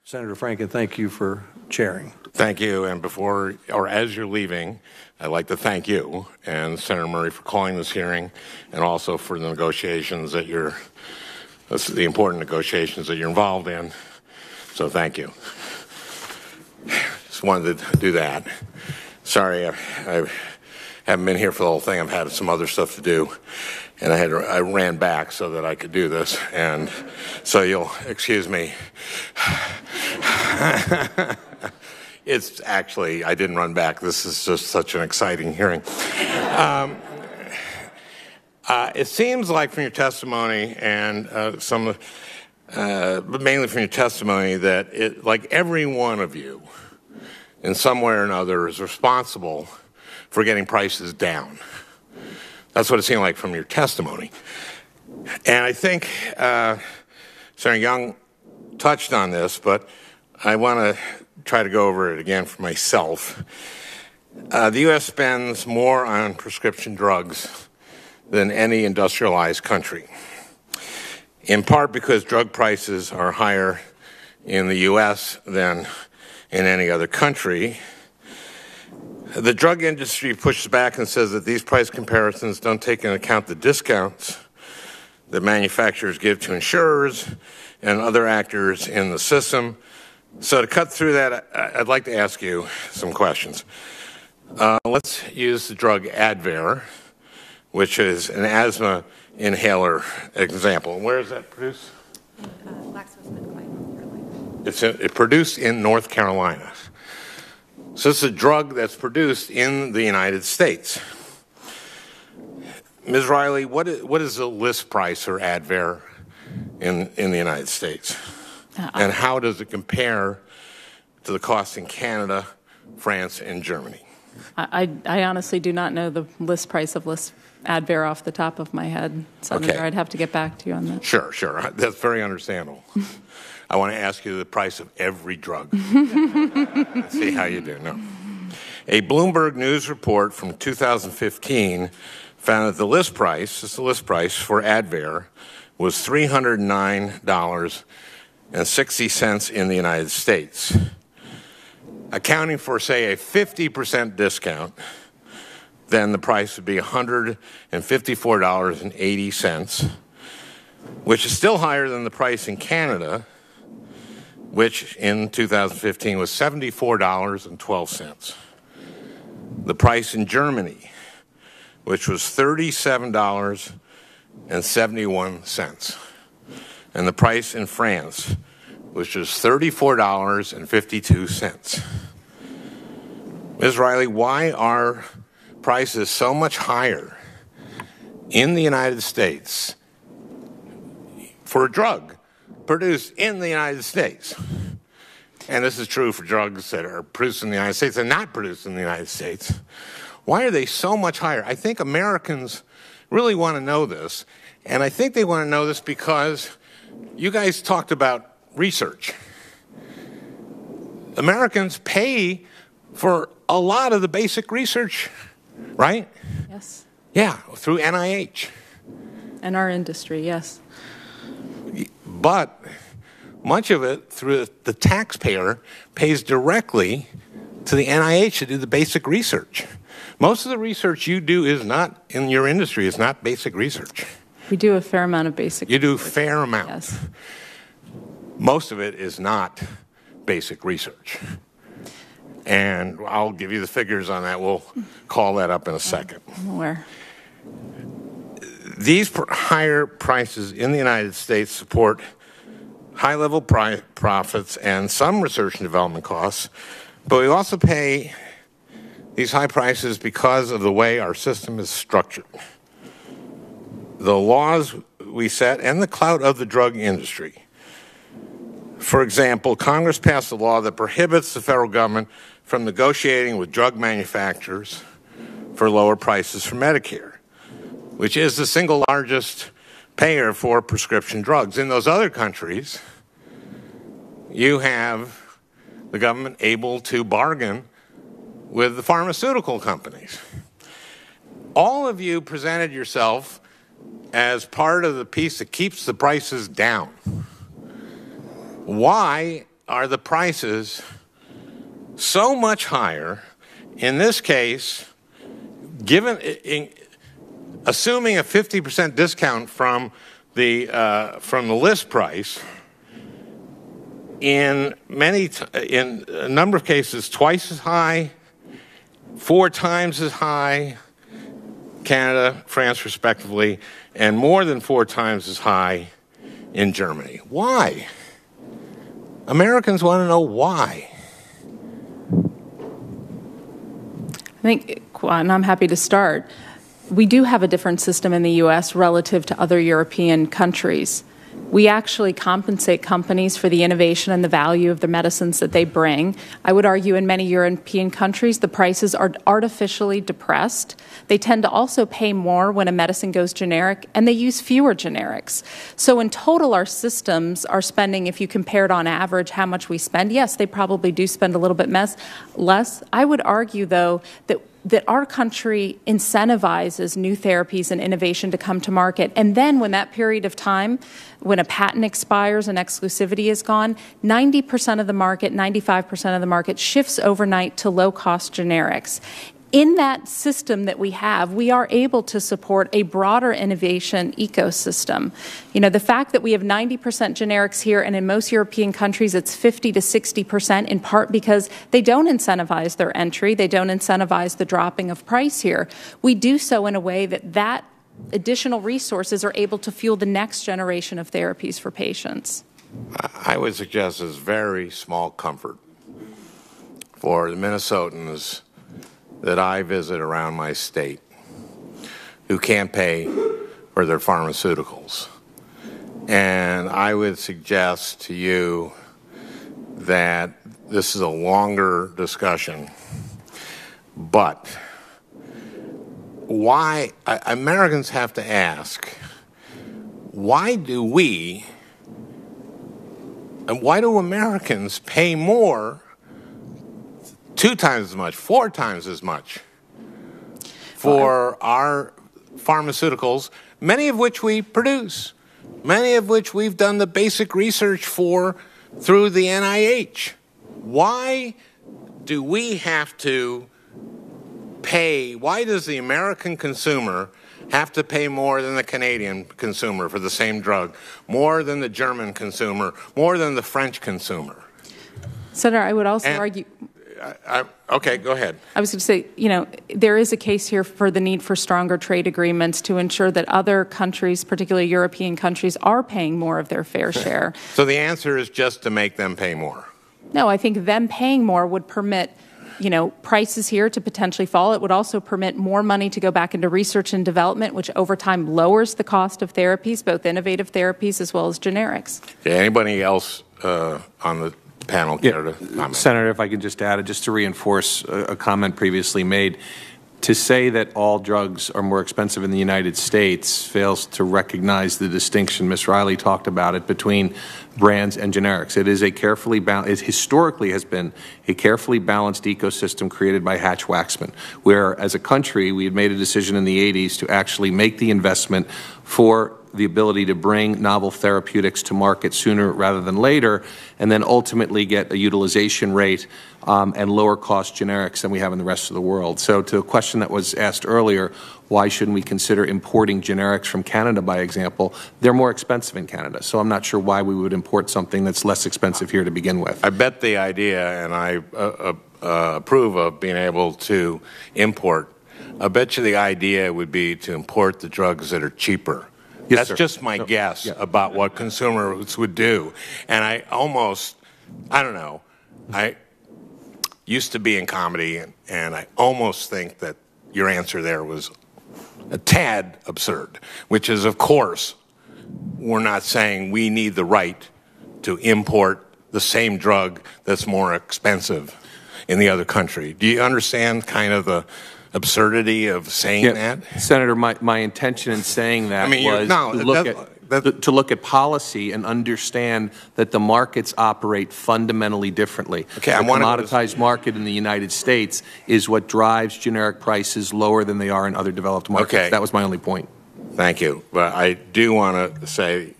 Senator Franken, thank you for chairing. Thank you. And before, or as you're leaving, I'd like to thank you and Senator Murray for calling this hearing, and also for the negotiations that the important negotiations that you're involved in. So thank you. Just wanted to do that. Sorry, I haven't been here for the whole thing. I've had some other stuff to do, and I ran back so that I could do this, and so you'll excuse me. It's actually, I didn't run back. This is just such an exciting hearing. It seems like from your testimony and but mainly from your testimony, that like every one of you, in some way or another, is responsible for getting prices down. That's what it seemed like from your testimony. And I think Senator Young touched on this, but I want to try to go over it again for myself. The U.S. spends more on prescription drugs than any industrialized country, in part because drug prices are higher in the U.S. than in any other country. The drug industry pushes back and says that these price comparisons don't take into account the discounts that manufacturers give to insurers and other actors in the system. So to cut through that, I'd like to ask you some questions. Let's use the drug Advair, which is an asthma inhaler example. Where is that produced? It's produced in North Carolina. So it's a drug that's produced in the United States. Ms. Riley, what is the list price for Advair in the United States? And how does it compare to the cost in Canada, France, and Germany? I honestly do not know the list price of Advair off the top of my head, Senator. Okay. I'd have to get back to you on that. Sure. That's very understandable. I want to ask you the price of every drug. Let's see how you do. No. A Bloomberg News report from 2015 found that the list price for Advair was $309.60 in the United States. Accounting for, say, a 50% discount, then the price would be $154.80, which is still higher than the price in Canada, which in 2015 was $74.12. The price in Germany, which was $37.71. And the price in France, which was $34.52. Ms. Riley, why are prices so much higher in the United States for a drug produced in the United States? And this is true for drugs that are produced in the United States and not produced in the United States. Why are they so much higher? I think Americans really want to know this, and I think they want to know this because you guys talked about research. Americans pay for a lot of the basic research, right? Yes. Yeah, through NIH. And our industry, yes. But much of it, through the taxpayer, pays directly to the NIH to do the basic research. Most of the research you do is not in your industry, is not basic research. We do a fair amount of basic research. You do a fair amount. Yes. Most of it is not basic research. And I'll give you the figures on that. We'll call that up in a second. I'm aware. These higher prices in the United States support high-level profits and some research and development costs, but we also pay these high prices because of the way our system is structured. The laws we set and the clout of the drug industry. For example, Congress passed a law that prohibits the federal government from negotiating with drug manufacturers for lower prices for Medicare, which is the single largest payer for prescription drugs. In those other countries, you have the government able to bargain with the pharmaceutical companies. All of you presented yourself as part of the piece that keeps the prices down. Why are the prices so much higher? In this case, assuming a 50% discount from the list price, in a number of cases twice as high, 4 times as high, Canada, France respectively, and more than 4 times as high in Germany. Why? Americans want to know why. I think, and I'm happy to start, we do have a different system in the U.S. relative to other European countries. We actually compensate companies for the innovation and the value of the medicines that they bring. I would argue in many European countries, the prices are artificially depressed. They tend to also pay more when a medicine goes generic, and they use fewer generics. So in total, our systems are spending, if you compared on average how much we spend, yes, they probably do spend a little bit less. I would argue, though, that our country incentivizes new therapies and innovation to come to market. And then when that period of time, when a patent expires and exclusivity is gone, 90% of the market, 95% of the market shifts overnight to low-cost generics. In that system that we have, we are able to support a broader innovation ecosystem. You know, the fact that we have 90% generics here, and in most European countries it's 50 to 60%, in part because they don't incentivize their entry, they don't incentivize the dropping of price here. We do so in a way that additional resources are able to fuel the next generation of therapies for patients. I would suggest it's very small comfort for the Minnesotans that I visit around my state who can't pay for their pharmaceuticals. And I would suggest to you that this is a longer discussion, but why Americans have to ask, why do Americans pay more, 2 times as much, 4 times as much for our pharmaceuticals, many of which we produce, many of which we've done the basic research for through the NIH? Why do we have to pay, why does the American consumer have to pay more than the Canadian consumer for the same drug, more than the German consumer, more than the French consumer? Senator, I would also argue... Okay, go ahead. I was going to say, you know, there is a case here for the need for stronger trade agreements to ensure that other countries, particularly European countries, are paying more of their fair share. So the answer is just to make them pay more? No, I think them paying more would permit, you know, prices here to potentially fall. It would also permit more money to go back into research and development, which over time lowers the cost of therapies, both innovative therapies as well as generics. Okay, anybody else on the panel care to comment? Senator, if I could just add, just to reinforce a comment previously made, to say that all drugs are more expensive in the United States fails to recognize the distinction, Ms. Riley talked about it, between brands and generics. It is a carefully balanced, it historically has been a carefully balanced ecosystem created by Hatch-Waxman, where as a country we had made a decision in the 80s to actually make the investment for the ability to bring novel therapeutics to market sooner rather than later, and then ultimately get a utilization rate and lower cost generics than we have in the rest of the world. So to a question that was asked earlier, why shouldn't we consider importing generics from Canada, by example? They're more expensive in Canada, so I'm not sure why we would import something that's less expensive here to begin with. I bet the idea, and I approve of being able to import, I bet you the idea would be to import the drugs that are cheaper. Yes, That's sir. just my guess about what consumers would do. And I don't know, I used to be in comedy, and I almost think that your answer there was a tad absurd, which is, of course, we're not saying we need the right to import the same drug that's more expensive in the other country. Do you understand kind of the absurdity of saying that? Senator, my intention in saying that was to look at policy and understand that the markets operate fundamentally differently. Okay, the commoditized market in the United States is what drives generic prices lower than they are in other developed markets. Okay. That was my only point. Thank you. But I do want to say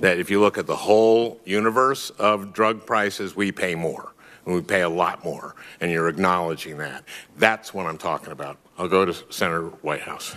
that if you look at the whole universe of drug prices, we pay more, and we pay a lot more, and you're acknowledging that. That's what I'm talking about. I'll go to Senator Whitehouse.